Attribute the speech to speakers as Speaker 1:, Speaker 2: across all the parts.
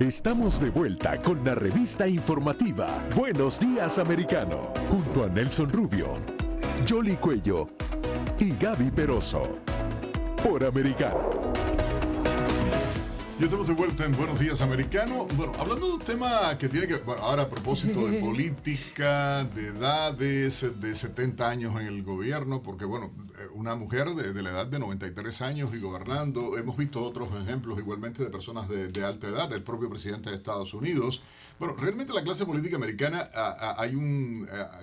Speaker 1: Estamos de vuelta con la revista informativa Buenos Días Americano, junto a Nelson Rubio, Yoli Cuello y Gaby Peroso, por Americano.
Speaker 2: Ya estamos de vuelta en Buenos Días Americano. Bueno, hablando de un tema que tiene que... Bueno, ahora a propósito de política, de edades, de 70 años en el gobierno, porque bueno, una mujer de la edad de 93 años y gobernando, hemos visto otros ejemplos igualmente de personas de alta edad, el propio presidente de Estados Unidos. Bueno, realmente la clase política americana hay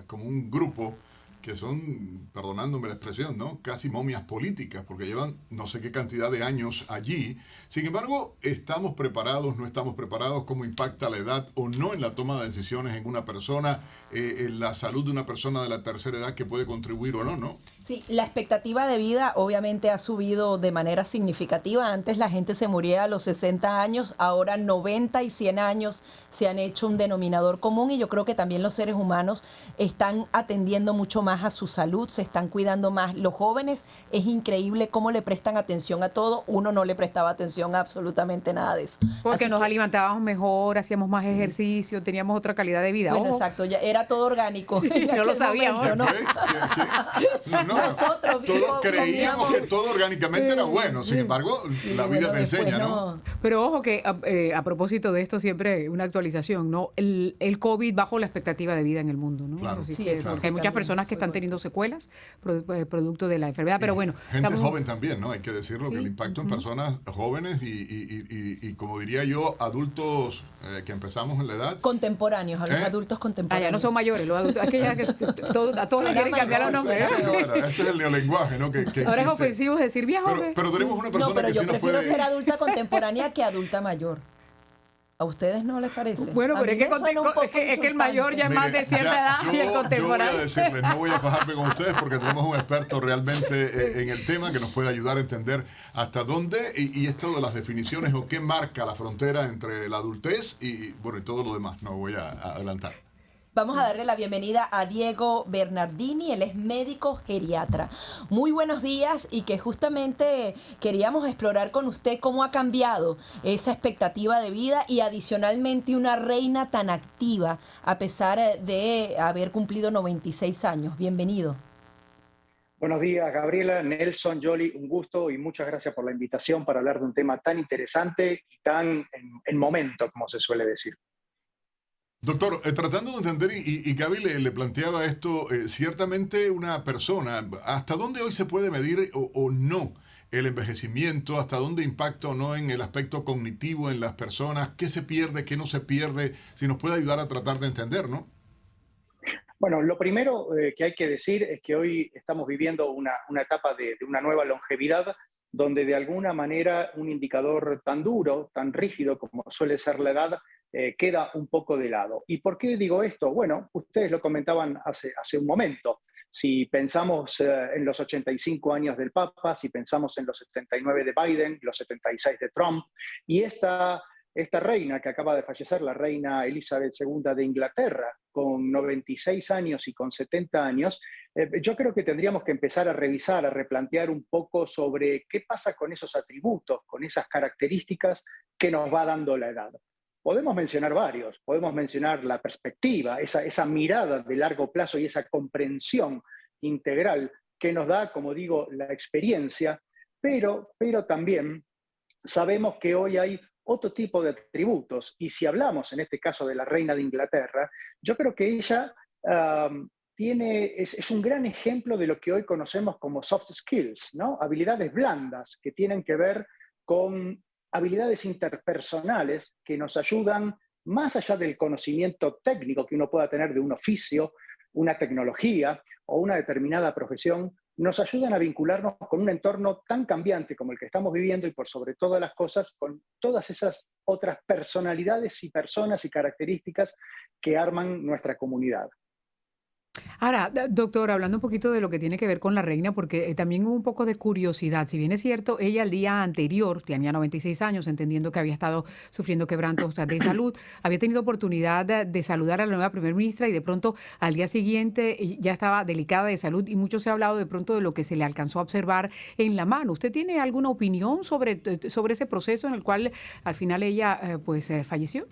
Speaker 2: como un grupo que son, perdonándome la expresión, ¿no?, casi momias políticas, porque llevan no sé qué cantidad de años allí. Sin embargo, ¿estamos preparados, no estamos preparados? ¿Cómo impacta la edad o no en la toma de decisiones en una persona, en la salud de una persona de la tercera edad que puede contribuir o no, ¿no?
Speaker 3: Sí, la expectativa de vida obviamente ha subido de manera significativa. Antes la gente se moría a los 60 años, ahora 90 y 100 años se han hecho un denominador común, y yo creo que también los seres humanos están atendiendo mucho más a su salud, se están cuidando más. Los jóvenes, es increíble cómo le prestan atención a todo. Uno no le prestaba atención a absolutamente nada de eso.
Speaker 4: Porque
Speaker 3: Así
Speaker 4: nos
Speaker 3: que,
Speaker 4: alimentábamos mejor, hacíamos más ejercicio, teníamos otra calidad de vida.
Speaker 3: bueno,
Speaker 4: Ojo.
Speaker 3: exacto, ya era todo orgánico. en
Speaker 4: No lo
Speaker 3: aquel
Speaker 4: sabíamos.
Speaker 3: momento, ¿no?
Speaker 2: No,
Speaker 3: Nosotros
Speaker 2: todos creíamos
Speaker 3: comíamos-
Speaker 2: que todo orgánicamente era bueno. Sin embargo,
Speaker 3: Sí,
Speaker 2: la vida
Speaker 3: bueno,
Speaker 2: te
Speaker 3: después
Speaker 2: enseña, ¿no?
Speaker 4: Pero ojo que a propósito de esto, siempre una actualización, ¿no? El COVID bajó la expectativa de vida en el mundo, ¿no?
Speaker 2: Claro.
Speaker 4: Así
Speaker 3: Sí,
Speaker 4: que,
Speaker 3: eso
Speaker 4: porque
Speaker 3: sí
Speaker 4: hay muchas
Speaker 3: también
Speaker 4: personas que
Speaker 3: fue
Speaker 4: están
Speaker 3: bueno.
Speaker 4: teniendo secuelas producto de la enfermedad, pero bueno.
Speaker 2: Gente
Speaker 4: estamos-
Speaker 2: joven también, ¿no? Hay que decirlo,
Speaker 4: Sí,
Speaker 2: que el impacto en personas jóvenes y como diría yo, adultos que empezamos en la edad.
Speaker 3: Contemporáneos, a los adultos
Speaker 4: Ah,
Speaker 3: contemporáneos.
Speaker 4: ya no son mayores, los adultos. Es que ya a todos les
Speaker 3: Sí,
Speaker 4: quieren
Speaker 3: la
Speaker 4: cambiar los
Speaker 3: mayoría,
Speaker 4: nombres.
Speaker 3: sí.
Speaker 2: Claro, ese es el neolenguaje, ¿no? Que
Speaker 4: Ahora es
Speaker 2: existe.
Speaker 4: ofensivo decir viejo. ¿o qué?
Speaker 2: Pero tenemos una persona
Speaker 3: No, pero
Speaker 2: que
Speaker 3: yo
Speaker 2: sí nos
Speaker 3: prefiero
Speaker 2: puede...
Speaker 3: ser adulta contemporánea que adulta mayor. ¿A ustedes no les parece?
Speaker 4: Bueno,
Speaker 3: A
Speaker 4: pero
Speaker 3: mí
Speaker 4: es que,
Speaker 3: me suena un poco
Speaker 4: es que el mayor ya es más de cierta edad y el
Speaker 2: Yo voy
Speaker 4: contemporáneo.
Speaker 2: a decirles, no voy a fajarme con ustedes porque tenemos un experto realmente en el tema que nos puede ayudar a entender hasta dónde y esto de las definiciones o qué marca la frontera entre la adultez y bueno, y todo lo demás. No voy a adelantar.
Speaker 3: Vamos a darle la bienvenida a Diego Bernardini, él es médico geriatra. Muy buenos días, y que justamente queríamos explorar con usted cómo ha cambiado esa expectativa de vida y adicionalmente una reina tan activa a pesar de haber cumplido 96 años. Bienvenido.
Speaker 5: Buenos días, Gabriela, Nelson, Yoli, un gusto y muchas gracias por la invitación para hablar de un tema tan interesante y tan en momento, como se suele decir.
Speaker 2: Doctor, tratando de entender, y Gaby le planteaba esto, ciertamente una persona, ¿hasta dónde hoy se puede medir o no el envejecimiento? ¿Hasta dónde impacta o no en el aspecto cognitivo en las personas? ¿Qué se pierde, qué no se pierde? Si nos puede ayudar a tratar de entender, ¿no?
Speaker 5: Bueno, lo primero que hay que decir es que hoy estamos viviendo una etapa de una nueva longevidad, donde de alguna manera un indicador tan duro, tan rígido como suele ser la edad, queda un poco de lado. ¿Y por qué digo esto? Bueno, ustedes lo comentaban hace un momento. Si pensamos en los 85 años del Papa, si pensamos en los 79 de Biden, los 76 de Trump, y esta reina que acaba de fallecer, la reina Elizabeth II de Inglaterra, con 96 años y con 70 años, yo creo que tendríamos que empezar a revisar, a replantear un poco sobre qué pasa con esos atributos, con esas características que nos va dando la edad. Podemos mencionar varios, podemos mencionar la perspectiva, esa mirada de largo plazo y esa comprensión integral que nos da, como digo, la experiencia, pero también sabemos que hoy hay otro tipo de atributos, y si hablamos en este caso de la reina de Inglaterra, yo creo que ella es un gran ejemplo de lo que hoy conocemos como soft skills, ¿no? Habilidades blandas que tienen que ver con habilidades interpersonales que nos ayudan, más allá del conocimiento técnico que uno pueda tener de un oficio, una tecnología o una determinada profesión, nos ayudan a vincularnos con un entorno tan cambiante como el que estamos viviendo y por sobre todas las cosas con todas esas otras personalidades y personas y características que arman nuestra comunidad.
Speaker 4: Ahora, doctor, hablando un poquito de lo que tiene que ver con la reina, porque también hubo un poco de curiosidad. Si bien es cierto, ella el día anterior, tenía 96 años, entendiendo que había estado sufriendo quebrantos de salud, había tenido oportunidad de saludar a la nueva primer ministra y de pronto al día siguiente ya estaba delicada de salud y mucho se ha hablado de pronto de lo que se le alcanzó a observar en la mano. ¿Usted tiene alguna opinión sobre ese proceso en el cual al final ella falleció?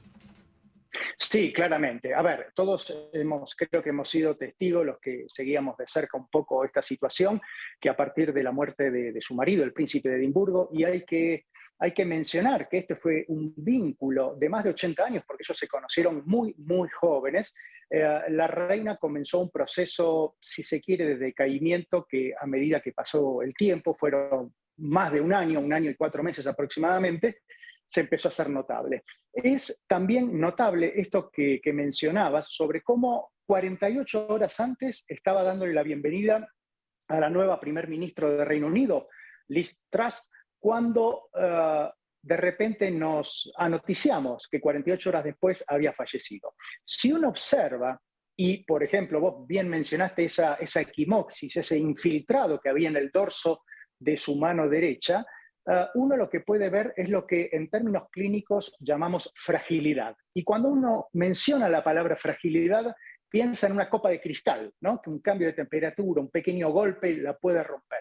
Speaker 5: Sí, claramente. A ver, todos creo que hemos sido testigos, los que seguíamos de cerca un poco esta situación, que a partir de la muerte de su marido, el príncipe de Edimburgo, y hay que mencionar que este fue un vínculo de más de 80 años, porque ellos se conocieron muy, muy jóvenes. La reina comenzó un proceso, si se quiere, de decaimiento que a medida que pasó el tiempo, fueron más de un año y 4 meses aproximadamente, se empezó a hacer notable. Es también notable esto que mencionabas sobre cómo 48 horas antes estaba dándole la bienvenida a la nueva primer ministro de Reino Unido, Liz Truss, cuando de repente nos anoticiamos que 48 horas después había fallecido. Si uno observa, y por ejemplo, vos bien mencionaste esa equimoxis, ese infiltrado que había en el dorso de su mano derecha, uno lo que puede ver es lo que en términos clínicos llamamos fragilidad. Y cuando uno menciona la palabra fragilidad, piensa en una copa de cristal, ¿no? Que un cambio de temperatura, un pequeño golpe la puede romper.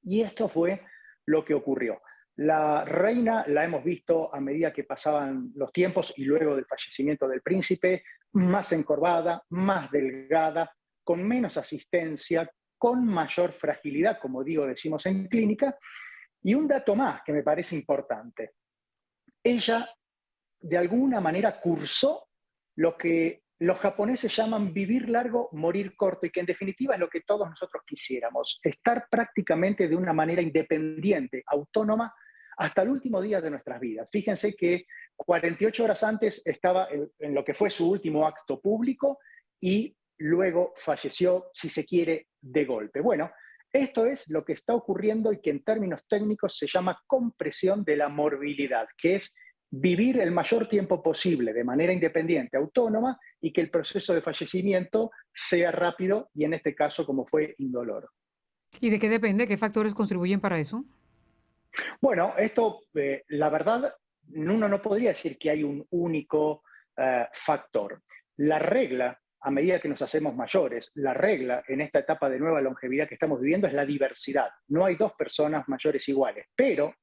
Speaker 5: Y esto fue lo que ocurrió. La reina la hemos visto a medida que pasaban los tiempos y luego del fallecimiento del príncipe, más encorvada, más delgada, con menos asistencia, con mayor fragilidad, como decimos en clínica. Y un dato más que me parece importante. Ella, de alguna manera, cursó lo que los japoneses llaman vivir largo, morir corto, y que en definitiva es lo que todos nosotros quisiéramos, estar prácticamente de una manera independiente, autónoma, hasta el último día de nuestras vidas. Fíjense que 48 horas antes estaba en lo que fue su último acto público y luego falleció, si se quiere, de golpe. Bueno, esto es lo que está ocurriendo y que en términos técnicos se llama compresión de la morbilidad, que es vivir el mayor tiempo posible de manera independiente, autónoma, y que el proceso de fallecimiento sea rápido y en este caso, como fue, indoloro.
Speaker 4: ¿Y de qué depende? ¿Qué factores contribuyen para eso?
Speaker 5: Bueno, esto, la verdad, uno no podría decir que hay un único factor. La regla, a medida que nos hacemos mayores, la regla en esta etapa de nueva longevidad que estamos viviendo es la diversidad. No hay dos personas mayores iguales, pero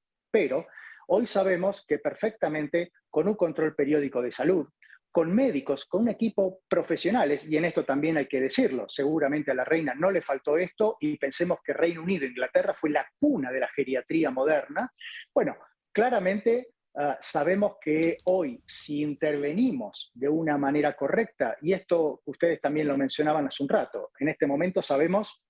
Speaker 5: hoy sabemos que perfectamente con un control periódico de salud, con médicos, con un equipo profesionales, y en esto también hay que decirlo, seguramente a la reina no le faltó esto, y pensemos que Reino Unido e Inglaterra fue la cuna de la geriatría moderna. Bueno, claramente sabemos que hoy, si intervenimos de una manera correcta, y esto ustedes también lo mencionaban hace un rato, en este momento sabemos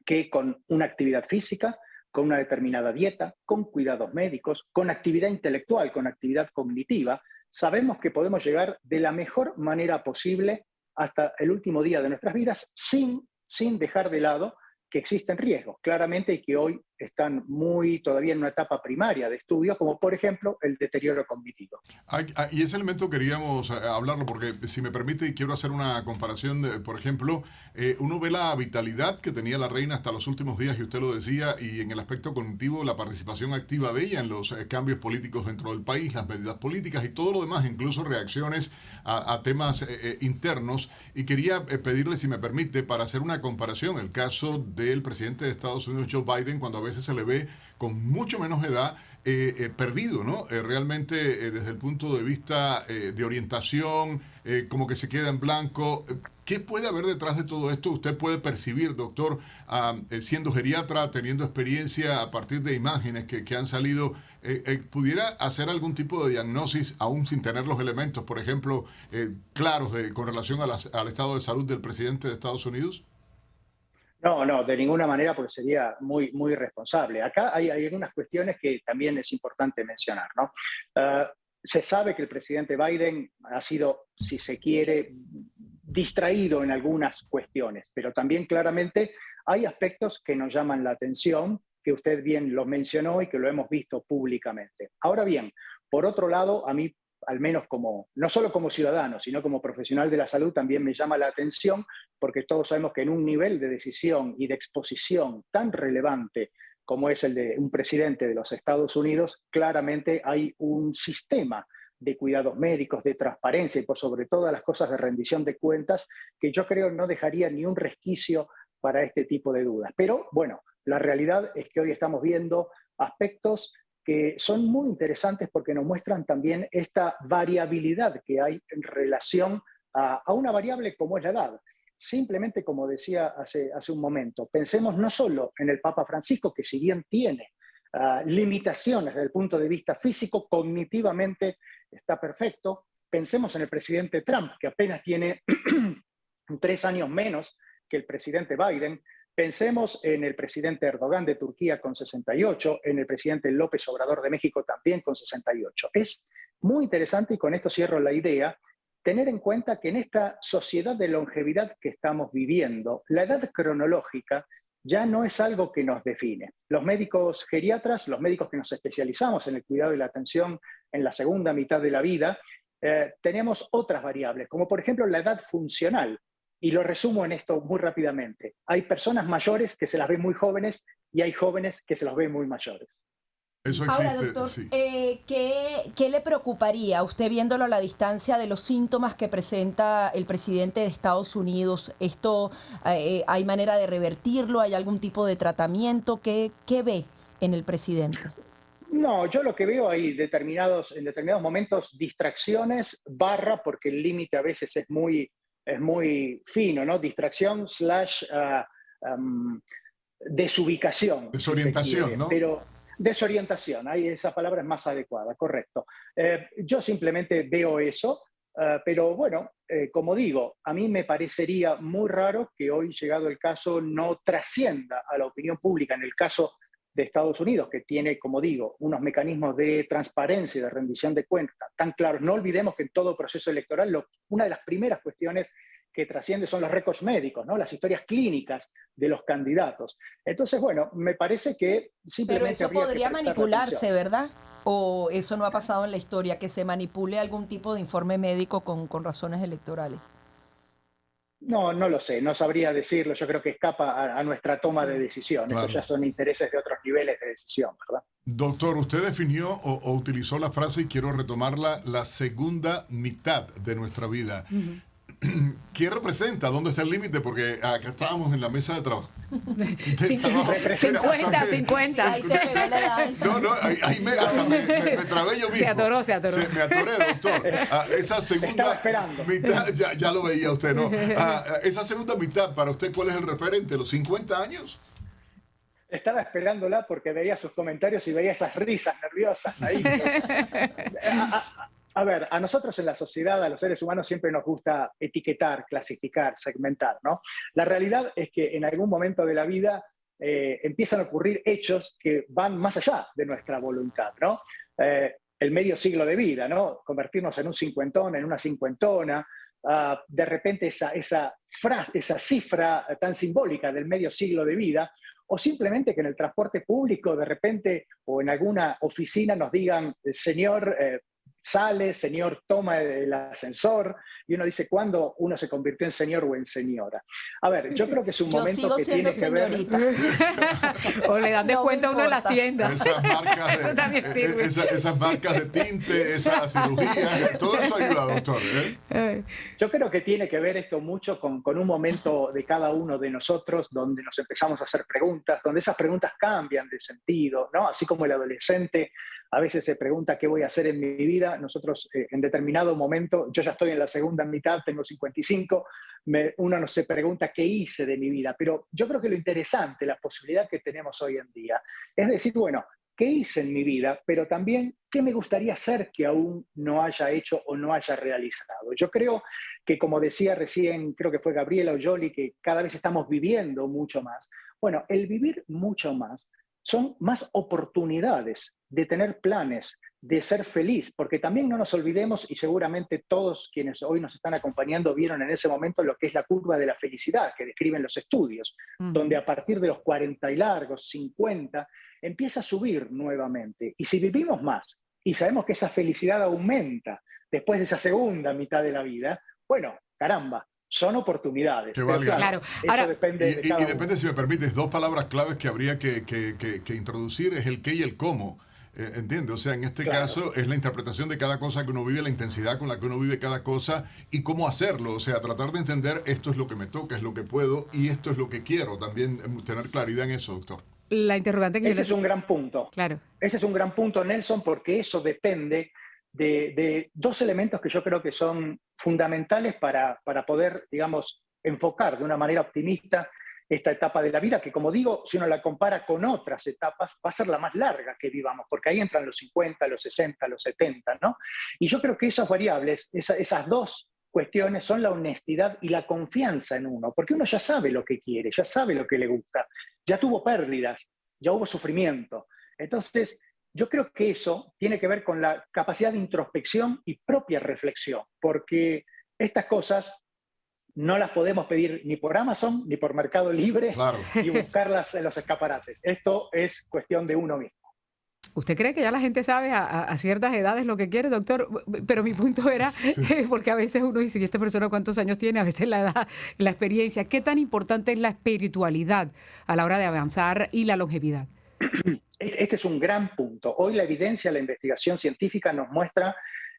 Speaker 5: que con una actividad física, con una determinada dieta, con cuidados médicos, con actividad intelectual, con actividad cognitiva, sabemos que podemos llegar de la mejor manera posible hasta el último día de nuestras vidas sin dejar de lado que existen riesgos, claramente, y que hoy están todavía en una etapa primaria de estudios, como por ejemplo el deterioro cognitivo.
Speaker 2: Y ese elemento queríamos hablarlo porque, si me permite, y quiero hacer una comparación, por ejemplo, uno ve la vitalidad que tenía la reina hasta los últimos días, y usted lo decía, y en el aspecto cognitivo, la participación activa de ella en los cambios políticos dentro del país, las medidas políticas y todo lo demás, incluso reacciones a temas internos. Y quería pedirle, si me permite, para hacer una comparación, el caso del presidente de Estados Unidos, Joe Biden, cuando a veces se le ve con mucho menos edad, perdido, ¿no? Realmente, desde el punto de vista de orientación, como que se queda en blanco. ¿Qué puede haber detrás de todo esto? Usted puede percibir, doctor, siendo geriatra, teniendo experiencia a partir de imágenes que han salido, ¿pudiera hacer algún tipo de diagnosis, aún sin tener los elementos, por ejemplo, claros con relación al estado de salud del presidente de Estados Unidos?
Speaker 5: No, de ninguna manera, porque sería muy, muy irresponsable. Acá hay algunas cuestiones que también es importante mencionar, ¿no? Se sabe que el presidente Biden ha sido, si se quiere, distraído en algunas cuestiones, pero también claramente hay aspectos que nos llaman la atención, que usted bien los mencionó y que lo hemos visto públicamente. Ahora bien, por otro lado, a mí al menos como, no solo como ciudadano, sino como profesional de la salud, también me llama la atención, porque todos sabemos que en un nivel de decisión y de exposición tan relevante como es el de un presidente de los Estados Unidos, claramente hay un sistema de cuidados médicos, de transparencia y por sobre todas las cosas de rendición de cuentas, que yo creo no dejaría ni un resquicio para este tipo de dudas. Pero bueno, la realidad es que hoy estamos viendo aspectos que son muy interesantes porque nos muestran también esta variabilidad que hay en relación a una variable como es la edad. Simplemente, como decía hace un momento, pensemos no solo en el Papa Francisco, que si bien tiene limitaciones desde el punto de vista físico, cognitivamente está perfecto. Pensemos en el presidente Trump, que apenas tiene 3 años menos que el presidente Biden. Pensemos en el presidente Erdogan de Turquía con 68, en el presidente López Obrador de México también con 68. Es muy interesante, y con esto cierro la idea, tener en cuenta que en esta sociedad de longevidad que estamos viviendo, la edad cronológica ya no es algo que nos define. Los médicos geriatras, los médicos que nos especializamos en el cuidado y la atención en la segunda mitad de la vida, tenemos otras variables, como por ejemplo la edad funcional. Y lo resumo en esto muy rápidamente. Hay personas mayores que se las ven muy jóvenes y hay jóvenes que se las ven muy mayores.
Speaker 2: Eso
Speaker 3: Ahora,
Speaker 2: existe,
Speaker 3: doctor,
Speaker 2: sí.
Speaker 3: ¿qué le preocuparía usted viéndolo a la distancia de los síntomas que presenta el presidente de Estados Unidos? ¿Esto hay manera de revertirlo? ¿Hay algún tipo de tratamiento? ¿Qué ve en el presidente?
Speaker 5: No, yo lo que veo hay en determinados momentos distracciones, porque el límite a veces es muy fino, ¿no? Distracción / desubicación.
Speaker 2: Desorientación,
Speaker 5: si se quiere,
Speaker 2: ¿no?
Speaker 5: Pero desorientación, ahí esa palabra es más adecuada, correcto. Yo simplemente veo eso, pero bueno, como digo, a mí me parecería muy raro que hoy, llegado el caso, no trascienda a la opinión pública en el caso de Estados Unidos, que tiene, como digo, unos mecanismos de transparencia y de rendición de cuentas tan claros. No olvidemos que en todo proceso electoral una de las primeras cuestiones que trasciende son los récords médicos, ¿no? Las historias clínicas de los candidatos. Entonces, bueno, me parece que simplemente
Speaker 3: Pero eso podría manipularse,
Speaker 5: atención.
Speaker 3: ¿verdad? ¿O eso no ha pasado en la historia, que se manipule algún tipo de informe médico con razones electorales?
Speaker 5: No, no lo sé, no sabría decirlo. Yo creo que escapa a nuestra toma de
Speaker 3: Sí.
Speaker 5: decisión.
Speaker 2: Claro.
Speaker 5: Eso ya son intereses de otros niveles de decisión, ¿verdad?
Speaker 2: Doctor, usted definió o utilizó la frase, y quiero retomarla, la segunda mitad de nuestra vida. ¿Qué representa? ¿Dónde está el límite? Porque acá estábamos en la mesa de trabajo.
Speaker 4: 50.
Speaker 3: Ahí te pegó la edad.
Speaker 2: No, ahí me trabé yo mismo.
Speaker 4: Se atoró.
Speaker 2: Me atoré, doctor. Esa segunda
Speaker 5: Estaba esperando.
Speaker 2: mitad, ya lo veía usted, ¿no? Esa segunda mitad, para usted, ¿cuál es el referente? ¿Los 50 años?
Speaker 5: Estaba esperándola porque veía sus comentarios y veía esas risas nerviosas ahí. A ver, a nosotros en la sociedad, a los seres humanos, siempre nos gusta etiquetar, clasificar, segmentar, ¿no? La realidad es que en algún momento de la vida empiezan a ocurrir hechos que van más allá de nuestra voluntad, ¿no? El medio siglo de vida, ¿no? Convertirnos en un cincuentón, en una cincuentona, de repente esa cifra tan simbólica del medio siglo de vida, o simplemente que en el transporte público de repente o en alguna oficina nos digan, señor, sale, señor, toma el ascensor, y uno dice, ¿cuándo uno se convirtió en señor o en señora? A ver, yo creo que es un momento que tiene que ver...
Speaker 4: O le dan descuento a uno en las tiendas.
Speaker 2: Eso también sirve. Esas marcas de tinte, esas cirugías, todo eso ayuda, doctor, ¿eh?
Speaker 5: Yo creo que tiene que ver esto mucho con un momento de cada uno de nosotros donde nos empezamos a hacer preguntas, donde esas preguntas cambian de sentido, ¿no? Así como el adolescente a veces se pregunta qué voy a hacer en mi vida. Nosotros en determinado momento, yo ya estoy en la segunda mitad, tengo 55, uno se pregunta qué hice de mi vida, pero yo creo que lo interesante, la posibilidad que tenemos hoy en día, es decir, bueno, ¿qué hice en mi vida? Pero también, ¿qué me gustaría hacer que aún no haya hecho o no haya realizado? Yo creo que, como decía recién, creo que fue Gabriela o Jolie, que cada vez estamos viviendo mucho más. Bueno, el vivir mucho más son más oportunidades de tener planes, de ser feliz, porque también no nos olvidemos, y seguramente todos quienes hoy nos están acompañando vieron en ese momento lo que es la curva de la felicidad que describen los estudios, donde a partir de los 40 y largos, 50, empieza a subir nuevamente. Y si vivimos más, y sabemos que esa felicidad aumenta después de esa segunda mitad de la vida, bueno, caramba, son oportunidades.
Speaker 2: Que
Speaker 5: Pero
Speaker 2: valga.
Speaker 4: Claro.
Speaker 5: eso
Speaker 4: Ahora,
Speaker 5: depende de cada
Speaker 2: Y
Speaker 5: uno.
Speaker 2: depende, si me permites, dos palabras claves que habría que introducir es el qué y el cómo. ¿Entiendes? O sea, en este
Speaker 5: Claro.
Speaker 2: caso es la interpretación de cada cosa que uno vive, la intensidad con la que uno vive cada cosa y cómo hacerlo. O sea, tratar de entender esto es lo que me toca, es lo que puedo y esto es lo que quiero. También tener claridad en eso, doctor.
Speaker 4: la interrogante que yo
Speaker 5: Ese
Speaker 4: le...
Speaker 5: es un gran punto.
Speaker 4: Claro.
Speaker 5: Ese es un gran punto, Nelson, porque eso depende de dos elementos que yo creo que son fundamentales para poder, digamos, enfocar de una manera optimista esta etapa de la vida, que como digo, si uno la compara con otras etapas, va a ser la más larga que vivamos, porque ahí entran los 50, los 60, los 70, ¿no? Y yo creo que esas variables, esas dos cuestiones son la honestidad y la confianza en uno, porque uno ya sabe lo que quiere, ya sabe lo que le gusta, ya tuvo pérdidas, ya hubo sufrimiento. Entonces, yo creo que eso tiene que ver con la capacidad de introspección y propia reflexión, porque estas cosas no las podemos pedir ni por Amazon ni por Mercado Libre
Speaker 2: Claro.
Speaker 5: y buscarlas en los escaparates. Esto es cuestión de uno mismo.
Speaker 4: ¿Usted cree que ya la gente sabe a ciertas edades lo que quiere, doctor? Pero mi punto era, porque a veces uno dice, ¿y esta persona cuántos años tiene? A veces la edad, la experiencia. ¿Qué tan importante es la espiritualidad a la hora de avanzar y la longevidad?
Speaker 5: Este es un gran punto. Hoy la evidencia, la investigación científica nos muestra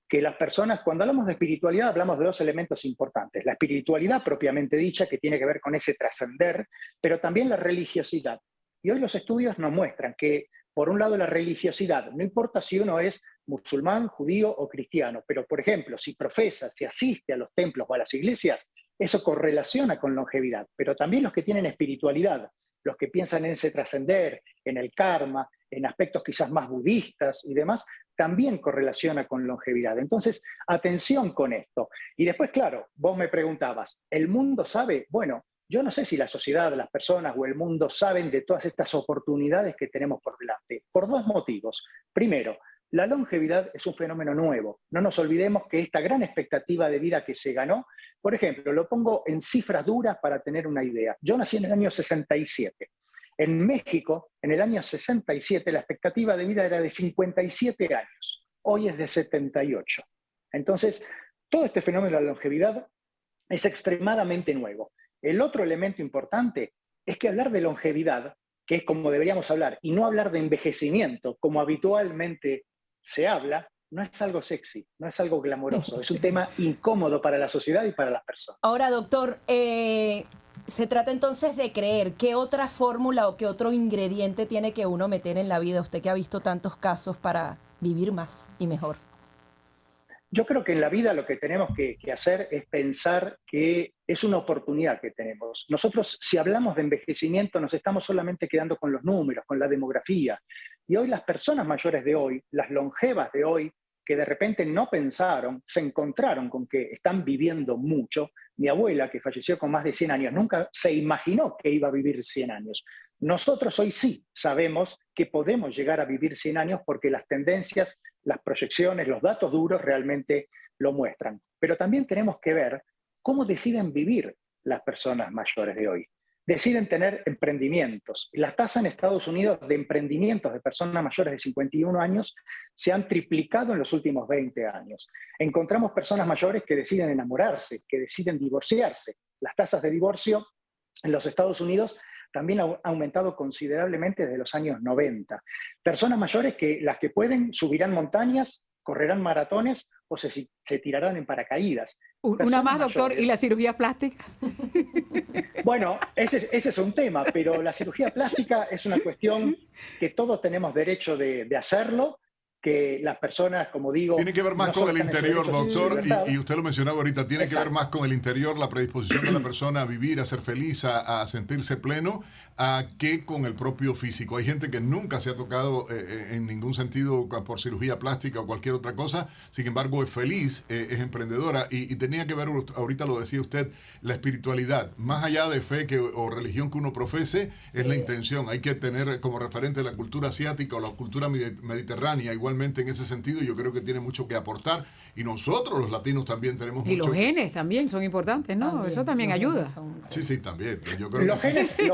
Speaker 5: que las personas, cuando hablamos de espiritualidad, hablamos de dos elementos importantes. La espiritualidad propiamente dicha, que tiene que ver con ese trascender, pero también la religiosidad. Y hoy los estudios nos muestran que, por un lado, la religiosidad, no importa si uno es musulmán, judío o cristiano, pero, por ejemplo, si profesa, si asiste a los templos o a las iglesias, eso correlaciona con longevidad. Pero también los que tienen espiritualidad, los que piensan en ese trascender, en el karma, en aspectos quizás más budistas y demás, también correlaciona con longevidad. Entonces, atención con esto. Y después, claro, vos me preguntabas, ¿el mundo sabe? Bueno, yo no sé si la sociedad, las personas o el mundo saben de todas estas oportunidades que tenemos por delante, por dos motivos. Primero, la longevidad es un fenómeno nuevo. No nos olvidemos que esta gran expectativa de vida que se ganó, por ejemplo, lo pongo en cifras duras para tener una idea. Yo nací en el año 67. En México, en el año 67, la expectativa de vida era de 57 años. Hoy es de 78. Entonces, todo este fenómeno de la longevidad es extremadamente nuevo. El otro elemento importante es que hablar de longevidad, que es como deberíamos hablar, y no hablar de envejecimiento, como habitualmente se habla, no es algo sexy, no es algo glamoroso, es un tema incómodo para la sociedad y para las personas.
Speaker 3: Ahora, doctor, se trata entonces de creer qué otra fórmula o qué otro ingrediente tiene que uno meter en la vida, usted que ha visto tantos casos, para vivir más y mejor.
Speaker 5: Yo creo que en la vida lo que tenemos que hacer es pensar que es una oportunidad que tenemos. Nosotros, si hablamos de envejecimiento, nos estamos solamente quedando con los números, con la demografía. Y hoy las personas mayores de hoy, las longevas de hoy, que de repente no pensaron, se encontraron con que están viviendo mucho. Mi abuela, que falleció con más de 100 años, nunca se imaginó que iba a vivir 100 años. Nosotros hoy sí sabemos que podemos llegar a vivir 100 años porque las tendencias, las proyecciones, los datos duros realmente lo muestran. Pero también tenemos que ver cómo deciden vivir las personas mayores de hoy. Deciden tener emprendimientos. La tasa en Estados Unidos de emprendimientos de personas mayores de 51 años se han triplicado en los últimos 20 años. Encontramos personas mayores que deciden enamorarse, que deciden divorciarse. Las tasas de divorcio en los Estados Unidos también han aumentado considerablemente desde los años 90. Personas mayores que las que pueden subirán montañas, correrán maratones o se tirarán en paracaídas.
Speaker 4: Una más, doctor,
Speaker 5: mayores.
Speaker 4: ¿y la cirugía plástica?
Speaker 5: Bueno, ese es un tema, pero la cirugía plástica es una cuestión que todos tenemos derecho de hacerlo, que las personas, como digo...
Speaker 2: Tiene que ver más
Speaker 5: no
Speaker 2: con
Speaker 5: solo
Speaker 2: el
Speaker 5: están en su
Speaker 2: interior,
Speaker 5: derecho, sino en su
Speaker 2: doctor,
Speaker 5: libertad.
Speaker 2: y usted lo mencionaba ahorita, tiene que ver
Speaker 5: Exacto.
Speaker 2: más con el interior, la predisposición de la persona a vivir, a ser feliz, a sentirse pleno, que con el propio físico. Hay gente que nunca se ha tocado en ningún sentido por cirugía plástica o cualquier otra cosa, sin embargo es feliz, es emprendedora, y tenía que ver, ahorita lo decía usted, la espiritualidad. Más allá de fe o religión que uno profese, es la intención. Hay que tener como referente la cultura asiática o la cultura mediterránea, igualmente en ese sentido. Yo creo que tiene mucho que aportar y nosotros los latinos también tenemos
Speaker 4: Y
Speaker 2: mucho
Speaker 4: los genes también son importantes, ¿no? Eso también
Speaker 3: los
Speaker 4: ayuda.
Speaker 3: genes son-
Speaker 2: Sí, también. Yo creo
Speaker 5: Los
Speaker 2: que sí.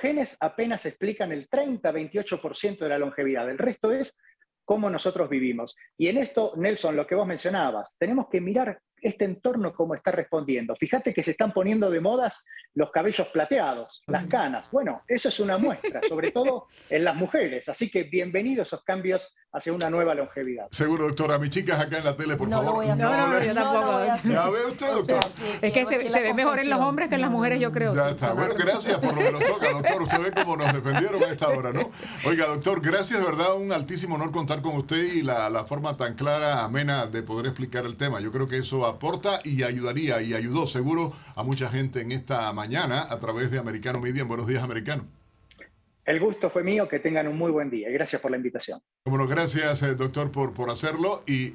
Speaker 5: genes apenas explican el 30-28% de la longevidad. El resto es cómo nosotros vivimos. Y en esto, Nelson, lo que vos mencionabas, tenemos que mirar este entorno cómo está respondiendo. Fíjate que se están poniendo de modas los cabellos plateados, las canas. Bueno, eso es una muestra, sobre todo en las mujeres. Así que bienvenidos esos cambios hacia una nueva longevidad.
Speaker 2: Seguro, doctora. Mis chicas acá en la tele, por
Speaker 3: No
Speaker 2: favor.
Speaker 3: lo voy a hacer.
Speaker 4: No, yo tampoco.
Speaker 3: No lo voy a hacer.
Speaker 2: Ya ve usted,
Speaker 3: O sea,
Speaker 2: doctor.
Speaker 4: Es que se ve mejor en los hombres que en las mujeres, yo creo.
Speaker 2: Ya está. Bueno, gracias por lo que nos toca, doctor. Usted ve cómo nos defendieron a esta hora, ¿no? Oiga, doctor, gracias, de verdad, un altísimo honor contar con usted y la forma tan clara, amena de poder explicar el tema. Yo creo que eso aporta y ayudaría y ayudó seguro a mucha gente en esta mañana a través de Americano Media. Buenos días, Americano.
Speaker 5: El gusto fue mío, que tengan un muy buen día y gracias por la invitación.
Speaker 2: Bueno, gracias, doctor, por hacerlo y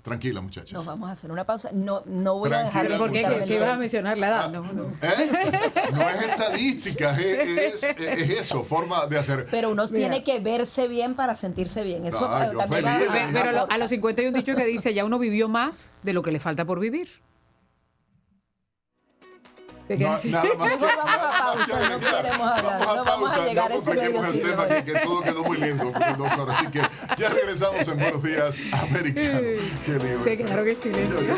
Speaker 2: tranquila, muchachas.
Speaker 3: Nos vamos a hacer una pausa. No voy a dejar de
Speaker 4: ¿Por qué?
Speaker 3: ocultarme
Speaker 4: ¿Qué
Speaker 3: el
Speaker 4: ibas a
Speaker 3: pelo.
Speaker 4: mencionar la edad? No.
Speaker 2: No es estadística, es eso, forma de hacer.
Speaker 3: Pero uno
Speaker 4: Mira.
Speaker 3: tiene que verse bien para sentirse bien. Eso
Speaker 2: Ah, yo
Speaker 3: también
Speaker 2: feliz.
Speaker 4: Pero a los 50 hay un dicho que dice, ya uno vivió más de lo que le falta por vivir. ¿Te quedas así?
Speaker 2: Nada más
Speaker 3: Mejor vamos a pausa, no queremos hablar, no vamos a llegar a ese medio
Speaker 2: el
Speaker 3: siglo.
Speaker 2: tema, que todo quedó muy lindo, doctor. Así que ya regresamos en Buenos Días, Americano. Qué lindo.
Speaker 4: Se quedaron en silencio.